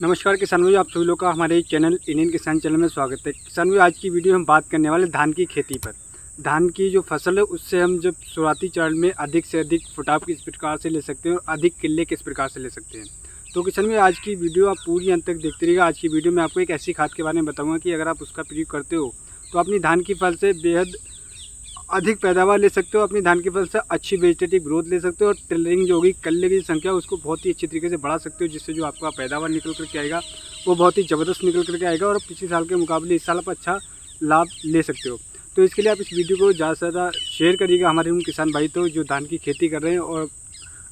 नमस्कार किसान भाई, आप सभी लोग का हमारे चैनल इंडियन किसान चैनल में स्वागत है। किसान भाई, आज की वीडियो हम बात करने वाले धान की खेती पर। धान की जो फसल है उससे हम जब शुरुआती चरण में अधिक से अधिक फुटाव किस प्रकार से ले सकते हैं और अधिक किले किस प्रकार से ले सकते हैं। तो किसान भाई, आज की वीडियो आप पूरी अंत तक देखते रहिएगा। आज की वीडियो में आपको एक ऐसी खाद के बारे में बताऊँगा कि अगर आप उसका प्रयोग करते हो तो अपनी धान की फसल से बेहद अधिक पैदावार ले सकते हो, अपनी धान की फसल से अच्छी वेजिटेटिव ग्रोथ ले सकते हो और टिलरिंग जो होगी कल्ले की संख्या उसको बहुत ही अच्छी तरीके से बढ़ा सकते हो, जिससे जो आपका पैदावार निकल करके आएगा वो बहुत ही ज़बरदस्त निकल करके आएगा और पिछले साल के मुकाबले इस साल आप अच्छा लाभ ले सकते हो। तो इसके लिए आप इस वीडियो को ज़्यादा से ज़्यादा शेयर करिएगा हमारे उन किसान भाई तो जो धान की खेती कर रहे हैं, और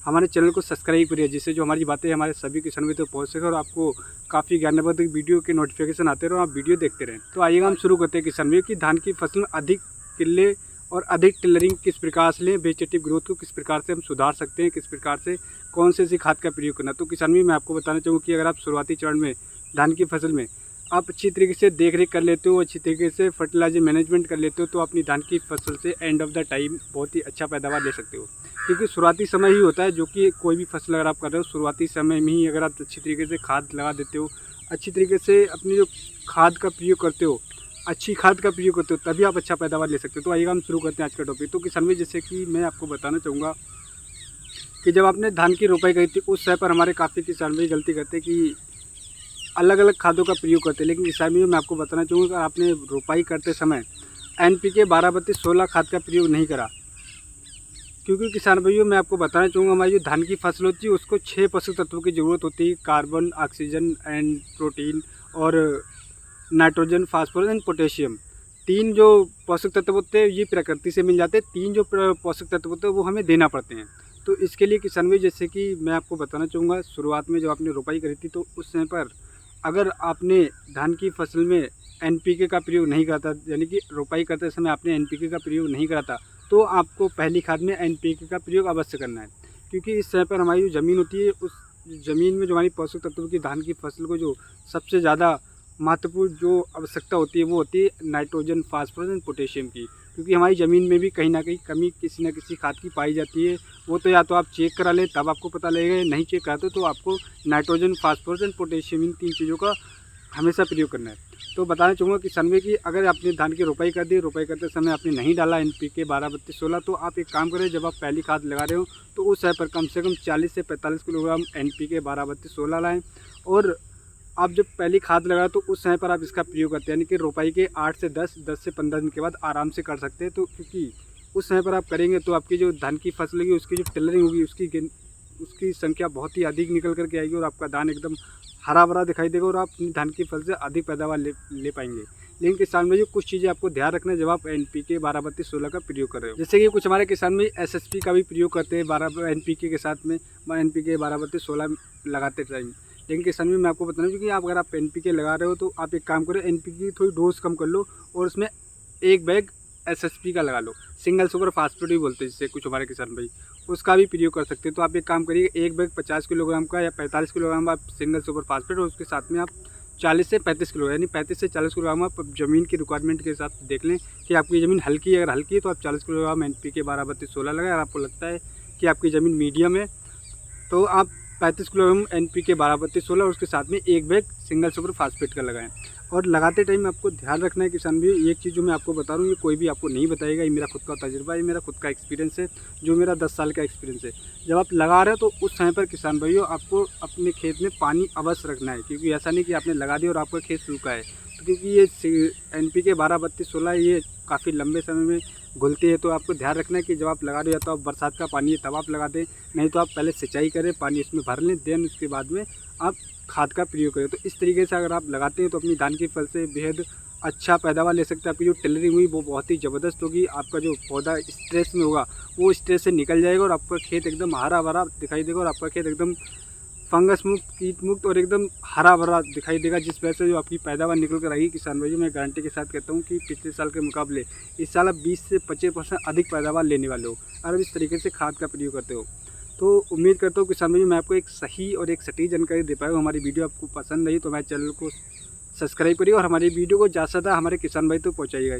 हमारे चैनल को सब्सक्राइब करिए, जिससे जो हमारी बातें हमारे सभी किसान भाई तक पहुँच सके और आपको काफ़ी ज्ञानवर्धक वीडियो के नोटिफिकेशन आते रहो, आप वीडियो देखते रहें। तो आइएगा हम शुरू करते हैं किसान भाई कि धान की फसल में अधिक किले और अधिक टिलरिंग किस प्रकार से लें, वेजिटेटिव ग्रोथ को किस प्रकार से हम सुधार सकते हैं, किस प्रकार से कौन से खाद का प्रयोग करना। तो किसान भी मैं आपको बताना चाहूँगा कि अगर आप शुरुआती चरण में धान की फसल में आप अच्छी तरीके से देख रेख कर लेते हो, अच्छी तरीके से फर्टिलाइजर मैनेजमेंट कर लेते हो, तो अपनी धान की फसल से एंड ऑफ द टाइम बहुत ही अच्छा पैदावार ले सकते हो। क्योंकि शुरुआती समय ही होता है जो कि कोई भी फसल अगर आप कर रहे हो, शुरुआती समय में ही अगर आप अच्छी तरीके से खाद लगा देते हो, अच्छी तरीके से अपनी जो खाद का प्रयोग करते हो, अच्छी खाद का प्रयोग करते हो, तभी आप अच्छा पैदावार ले सकते हो। तो आइएगा हम शुरू करते हैं आज का टॉपिक। तो किसान भाई, जैसे कि मैं आपको बताना चाहूँगा कि जब आपने धान की रोपाई करी थी उस समय पर हमारे काफ़ी किसान भाई गलती करते हैं कि अलग अलग खादों का प्रयोग करते हैं। लेकिन किसान भाई, मैं आपको बताना चाहूँगा कि आपने रोपाई करते समय NPK 12-32-16 खाद का प्रयोग नहीं करा। क्योंकि किसान भाइयों, मैं आपको बताना चाहूँगा हमारी जो धान की फसल होती है उसको 6 पोषक तत्वों की ज़रूरत होती है: कार्बन, ऑक्सीजन एंड प्रोटीन और नाइट्रोजन, फास्फोरस एंड पोटेशियम। 3 जो पोषक तत्व होते हैं ये प्रकृति से मिल जाते हैं, 3 जो पोषक तत्व होते हैं वो हमें देना पड़ते हैं। तो इसके लिए किसान भाई, जैसे कि मैं आपको बताना चाहूँगा, शुरुआत में जब आपने रोपाई करी थी तो उस समय पर अगर आपने धान की फसल में NPK का प्रयोग नहीं करा था, यानी कि रोपाई करते समय आपने NPK का प्रयोग नहीं करा था, तो आपको पहली खाद में NPK का प्रयोग अवश्य करना है। क्योंकि इस समय पर हमारी जो ज़मीन होती है उस ज़मीन में जो हमारी पोषक तत्वों की धान की फसल को जो सबसे ज़्यादा महत्वपूर्ण जो आवश्यकता होती है वो होती है नाइट्रोजन, फास्फोरस एंड पोटेशियम की। क्योंकि हमारी ज़मीन में भी कहीं ना कहीं कमी किसी न किसी खाद की पाई जाती है। वो तो या तो आप चेक करा लें तब आपको पता लगेगा, या नहीं चेक कराते तो आपको नाइट्रोजन, फास्फोरस एंड पोटेशियम इन 3 चीज़ों का हमेशा प्रयोग करना है। तो बताना चाहूँगा किसान में कि अगर आपने धान की रोपाई कर दी, रोपाई करते समय आपने नहीं डाला NPK 12-32-16, तो आप एक काम करें, जब आप पहली खाद लगा रहे हो तो उस समय पर कम से कम 40 से 45 किलोग्राम NPK 12-32-16 लाएँ। और आप जब पहली खाद लगाए तो उस समय पर आप इसका प्रयोग करते हैं, यानी कि रोपाई के 8 से 10 से 15 दिन के बाद आराम से कर सकते हैं। तो क्योंकि उस समय पर आप करेंगे तो आपकी जो धान की फसल होगी उसकी जो टिलरिंग होगी उसकी संख्या बहुत ही अधिक निकल करके आएगी और आपका धान एकदम हरा भरा दिखाई देगा और आप अपनी धान की फसल से अधिक पैदावार ले पाएंगे। लेकिन किसान भाई, कुछ चीज़ें आपको ध्यान रखना है जब आप NPK 12-32-16 का प्रयोग कर रहे हो। जैसे कि कुछ हमारे किसान भाई SSP का भी प्रयोग करते हैं 12 NPK के साथ में, NPK 12-32-16 लगाते टाइम। लेकिन किसान में मैं आपको बताना चाहिए कि आप अगर आप NPK लगा रहे हो तो आप एक काम करो, NPK की थोड़ी डोज कम कर लो और उसमें एक बैग SSP का लगा लो, सिंगल सुपर फास्फेट भी बोलते हैं जिससे कुछ हमारे किसान भाई, उसका भी प्रयोग कर सकते हैं। तो आप एक काम करिए, एक बैग 50 किलोग्राम का या 45 किलोग्राम आप सिंगल सुपर फास्फेट और उसके साथ में आप 40 से 35 किलो, यानी 35 से 40 किलोग्राम आप ज़मीन की रिक्वायरमेंट के साथ देख लें कि आपकी ज़मीन हल्की है। अगर हल्की है तो आप 40 किलोग्राम NPK 12-32-16 लगाएं। अगर आपको लगता है कि आपकी ज़मीन मीडियम है तो आप 35 किलोग्राम NPK 12-32-16 और उसके साथ में एक बैग सिंगल सुपर फास्फेट का लगाएं। और लगाते टाइम आपको ध्यान रखना है किसान भी, एक चीज़ जो मैं आपको बता रहा हूँ ये कोई भी आपको नहीं बताएगा, ये मेरा खुद का तजुर्बा है, मेरा खुद का एक्सपीरियंस है, जो मेरा 10 साल का एक्सपीरियंस है। जब आप लगा रहे हो तो उस समय पर किसान भाइयों आपको अपने खेत में पानी अवश्य रखना है। क्योंकि ऐसा नहीं कि आपने लगा दिया और आपका खेत सूखा है, तो क्योंकि ये NPK 12-32-16 ये काफ़ी लंबे समय में घुलती है। तो आपको ध्यान रखना है कि जब आप लगा रहे हो या तो आप बरसात का पानी है तब आप लगा दें, नहीं तो आप पहले सिंचाई करें, पानी इसमें भर लें, देन उसके बाद में आप खाद का प्रयोग करें। तो इस तरीके से अगर आप लगाते हैं तो अपनी धान की फसल से बेहद अच्छा पैदावार ले सकते हैं। आपकी जो टिलरिंग हुई वो बहुत ही ज़बरदस्त होगी, आपका जो पौधा स्ट्रेस में होगा वो स्ट्रेस से निकल जाएगा और आपका खेत एकदम हरा भरा दिखाई देगा और आपका खेत एकदम फंगस मुक्त, कीट मुक्त और एकदम हरा भरा दिखाई देगा, जिस वजह से जो आपकी पैदावार निकल कर आएगी। किसान भाई, मैं गारंटी के साथ कहता हूँ कि पिछले साल के मुकाबले इस साल आप 20 से 25% अधिक पैदावार लेने वाले हो अगर इस तरीके से खाद का प्रयोग करते हो। तो उम्मीद करता हूँ किसान भाई मैं आपको एक सही और एक सटीक जानकारी दे पाया हूँ। हमारी वीडियो आपको पसंद आई तो हमारे चैनल को सब्सक्राइब करिए और हमारी वीडियो को ज़्यादा से ज़्यादा हमारे किसान भाई तक पहुँचाइएगा।